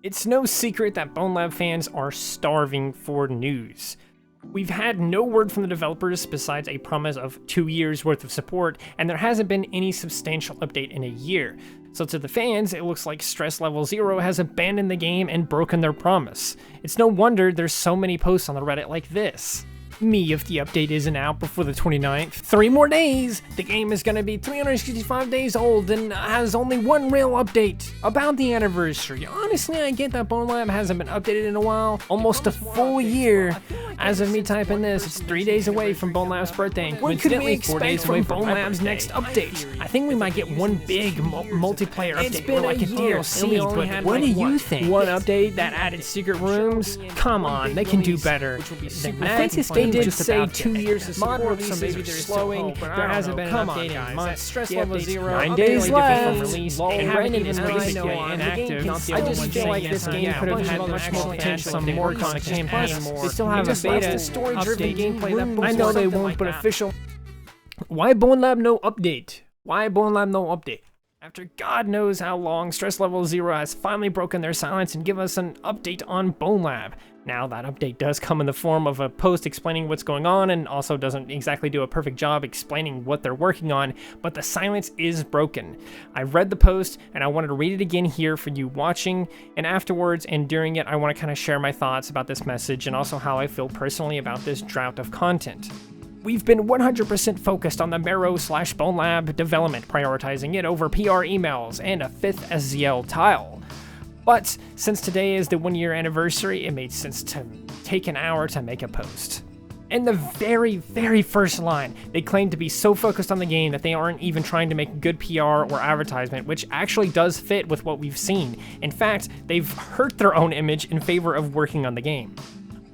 It's no secret that Bonelab fans are starving for news. We've had no word from the developers besides a promise of 2 years worth of support, and there hasn't been any substantial update in a year. So to the fans, it looks like Stress Level Zero has abandoned the game and broken their promise. It's no wonder there's so many posts on the Reddit like this. Me if the update isn't out before the 29th. 3 more days! The game is gonna be 365 days old and has only one real update about the anniversary. Honestly, I get that Bonelab hasn't been updated in a while. Almost a full year. As of me typing this, it's 3 days away from Bonelab's birthday. And What could we 4 expect days from away from Bonelab's Bonelab's next update? I think we might get one big multiplayer It's update, been or like a a year, DLC, and we only but had what like do you one. think? One update that added secret rooms? Come on, they can do better. I think this game did say 2 years of support, so maybe they're slowing. There hasn't been an update in months. Stress Level Zero, 9 days left. Release. They haven't even basically inactive. I just feel like this game could have had much more potential, some more content. They still have a beta update gameplay that I know they won't, but official. Why Bonelab no update? Why Bonelab no update? After God knows how long, Stress Level Zero has finally broken their silence and give us an update on Bonelab. Now that update does come in the form of a post explaining what's going on and also doesn't exactly do a perfect job explaining what they're working on, but the silence is broken. I read the post and I wanted to read it again here for you watching, and afterwards and during it I want to kind of share my thoughts about this message and also how I feel personally about this drought of content. We've been 100% focused on the Marrow/Bonelab development, prioritizing it over PR emails and a 5th SZL tile. But since today is the 1-year anniversary, it made sense to take an hour to make a post. In the very first line, they claim to be so focused on the game that they aren't even trying to make good PR or advertisement, which actually does fit with what we've seen. In fact, they've hurt their own image in favor of working on the game.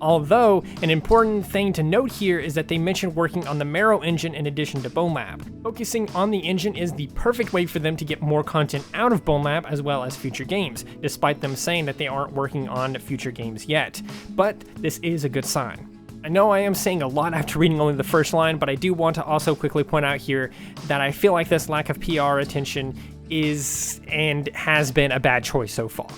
Although, an important thing to note here is that they mentioned working on the Marrow engine in addition to Bonelab. Focusing on the engine is the perfect way for them to get more content out of Bonelab as well as future games, despite them saying that they aren't working on future games yet. But this is a good sign. I know I am saying a lot after reading only the first line, but I do want to also quickly point out here that I feel like this lack of PR attention is and has been a bad choice so far.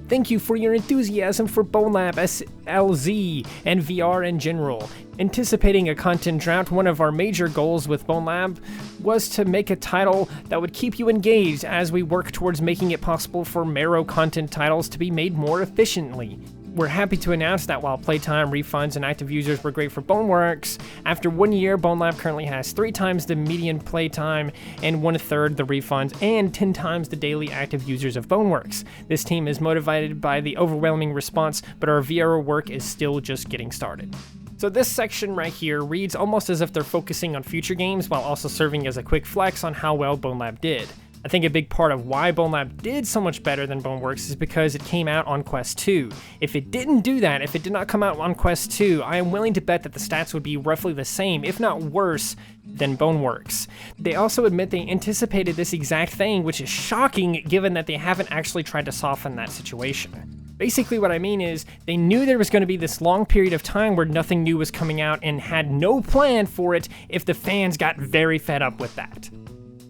Thank you for your enthusiasm for Bonelab SLZ and VR in general. Anticipating a content drought, one of our major goals with Bonelab was to make a title that would keep you engaged as we work towards making it possible for Marrow content titles to be made more efficiently. We're happy to announce that while playtime, refunds, and active users were great for Boneworks, after 1 year, Bonelab currently has 3 times the median playtime and 1/3 the refunds and 10 times the daily active users of Boneworks. This team is motivated by the overwhelming response, but our VR work is still just getting started. So this section right here reads almost as if they're focusing on future games while also serving as a quick flex on how well Bonelab did. I think a big part of why Bonelab did so much better than Boneworks is because it came out on Quest 2. If it didn't do that, if it did not come out on Quest 2, I am willing to bet that the stats would be roughly the same, if not worse, than Boneworks. They also admit they anticipated this exact thing, which is shocking given that they haven't actually tried to soften that situation. Basically what I mean is, they knew there was going to be this long period of time where nothing new was coming out and had no plan for it if the fans got very fed up with that.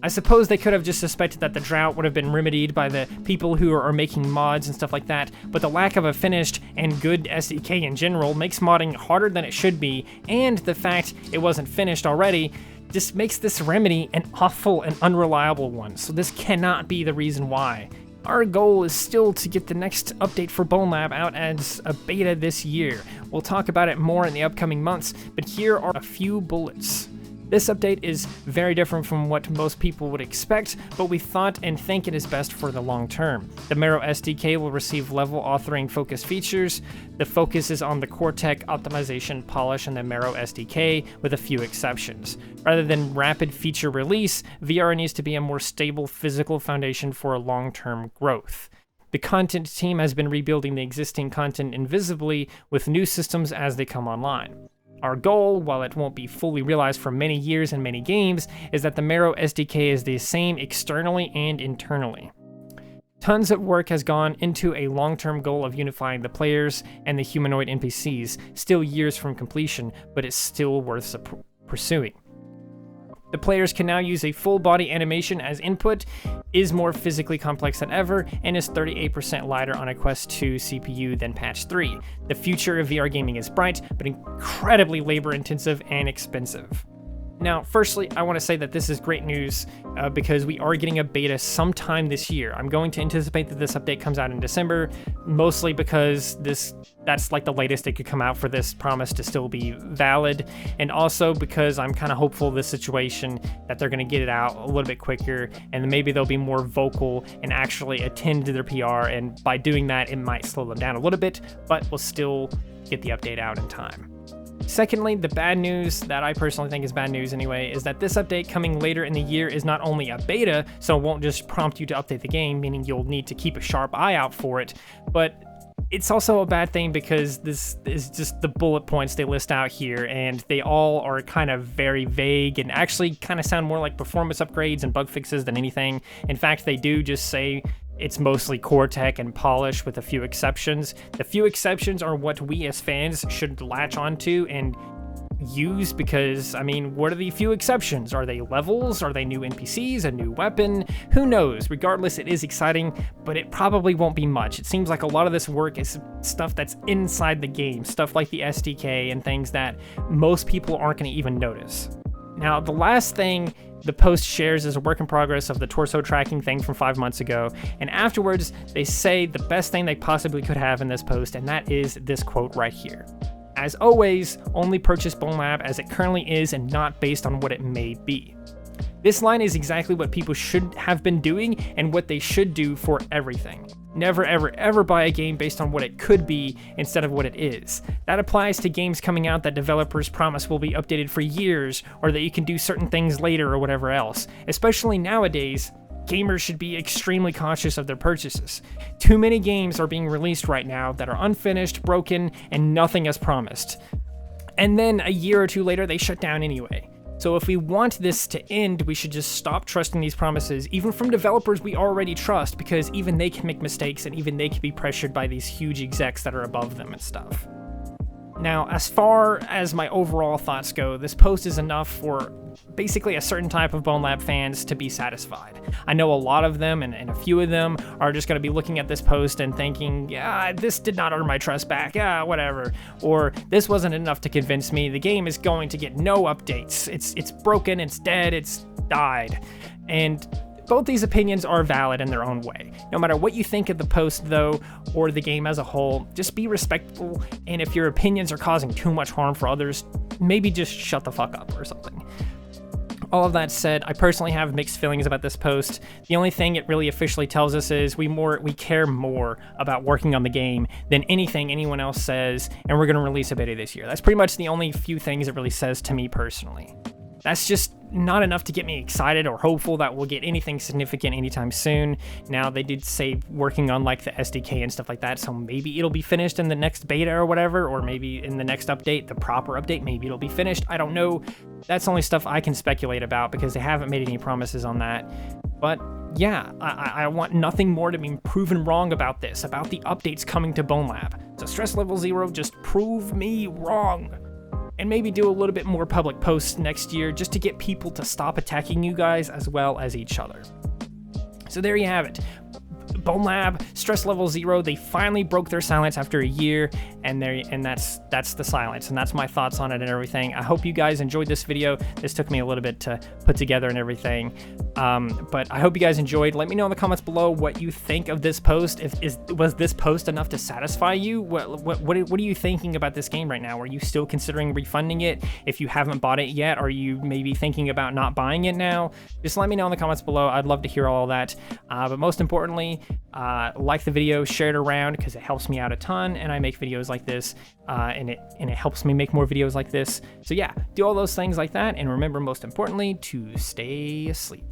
I suppose they could have just suspected that the drought would have been remedied by the people who are making mods and stuff like that, but the lack of a finished and good SDK in general makes modding harder than it should be, and the fact it wasn't finished already just makes this remedy an awful and unreliable one, so this cannot be the reason why. Our goal is still to get the next update for Bonelab out as a beta this year. We'll talk about it more in the upcoming months, but here are a few bullets. This update is very different from what most people would expect, but we thought and think it is best for the long term. The Marrow SDK will receive level authoring focus features. The focus is on the Cortec optimization polish in the Marrow SDK, with a few exceptions. Rather than rapid feature release, VR needs to be a more stable physical foundation for long-term growth. The content team has been rebuilding the existing content invisibly with new systems as they come online. Our goal, while it won't be fully realized for many years and many games, is that the Marrow SDK is the same externally and internally. Tons of work has gone into a long-term goal of unifying the players and the humanoid NPCs, still years from completion, but it's still worth pursuing. The players can now use a full body animation as input, is more physically complex than ever, and is 38% lighter on a Quest 2 CPU than patch 3. The future of VR gaming is bright, but incredibly labor intensive and expensive. Now, firstly, I want to say that this is great news because we are getting a beta sometime this year. I'm going to anticipate that this update comes out in December, mostly because that's like the latest it could come out for this promise to still be valid, and also because I'm kind of hopeful of this situation that they're going to get it out a little bit quicker, and maybe they'll be more vocal and actually attend to their PR, and by doing that, it might slow them down a little bit, but we'll still get the update out in time. Secondly, the bad news that I personally think is bad news anyway is that this update coming later in the year is not only a beta, so it won't just prompt you to update the game, meaning you'll need to keep a sharp eye out for it, but it's also a bad thing because this is just the bullet points they list out here, and they all are kind of very vague and actually kind of sound more like performance upgrades and bug fixes than anything. In fact, they do just say it's mostly core tech and polish with a few exceptions. The few exceptions are what we as fans should latch onto and use because, I mean, what are the few exceptions? Are they levels? Are they new NPCs? A new weapon? Who knows? Regardless, it is exciting, but it probably won't be much. It seems like a lot of this work is stuff that's inside the game, stuff like the SDK and things that most people aren't going to even notice. Now, the last thing the post shares is a work in progress of the torso tracking thing from 5 months ago, and afterwards they say the best thing they possibly could have in this post, and that is this quote right here. As always, only purchase Bonelab as it currently is and not based on what it may be. This line is exactly what people should have been doing and what they should do for everything. Never ever ever buy a game based on what it could be instead of what it is. That applies to games coming out that developers promise will be updated for years, or that you can do certain things later or whatever else. Especially nowadays, gamers should be extremely cautious of their purchases. Too many games are being released right now that are unfinished, broken, and nothing as promised. And then a year or two later, they shut down anyway. So if we want this to end, we should just stop trusting these promises, even from developers we already trust, because even they can make mistakes and even they can be pressured by these huge execs that are above them and stuff. Now, as far as my overall thoughts go, this post is enough for basically a certain type of Bonelab fans to be satisfied. I know a lot of them, and a few of them are just going to be looking at this post and thinking, yeah, this did not earn my trust back, yeah, whatever. Or, this wasn't enough to convince me, the game is going to get no updates. It's broken, it's dead, it's died. And both these opinions are valid in their own way. No matter what you think of the post, though, or the game as a whole, just be respectful, and if your opinions are causing too much harm for others, maybe just shut the fuck up or something. All of that said, I personally have mixed feelings about this post. The only thing it really officially tells us is we care more about working on the game than anything anyone else says, and we're going to release a beta this year. That's pretty much the only few things it really says to me personally. That's just not enough to get me excited or hopeful that we'll get anything significant anytime soon. Now, they did say working on like the SDK and stuff like that, so maybe it'll be finished in the next beta or whatever, or maybe in the next update, the proper update, maybe it'll be finished. I don't know. That's only stuff I can speculate about because they haven't made any promises on that. But yeah, I want nothing more to be proven wrong about this, about the updates coming to Bonelab. So Stress Level 0, just prove me wrong. And maybe do a little bit more public posts next year just to get people to stop attacking you guys as well as each other. So there you have it. Bonelab, Stress Level 0, they finally broke their silence after a year, and that's the silence, and that's my thoughts on it and everything. I hope you guys enjoyed this video. This took me a little bit to put together and everything, but I hope you guys enjoyed. Let me know in the comments below what you think of this post. Was this post enough to satisfy you? What are you thinking about this game right now? Are you still considering refunding it? If you haven't bought it yet, are you maybe thinking about not buying it now? Just let me know in the comments below. I'd love to hear all that, but most importantly, like the video, share it around because it helps me out a ton, and I make videos like this, and it helps me make more videos like this. So yeah, do all those things like that, and remember, most importantly, to stay asleep.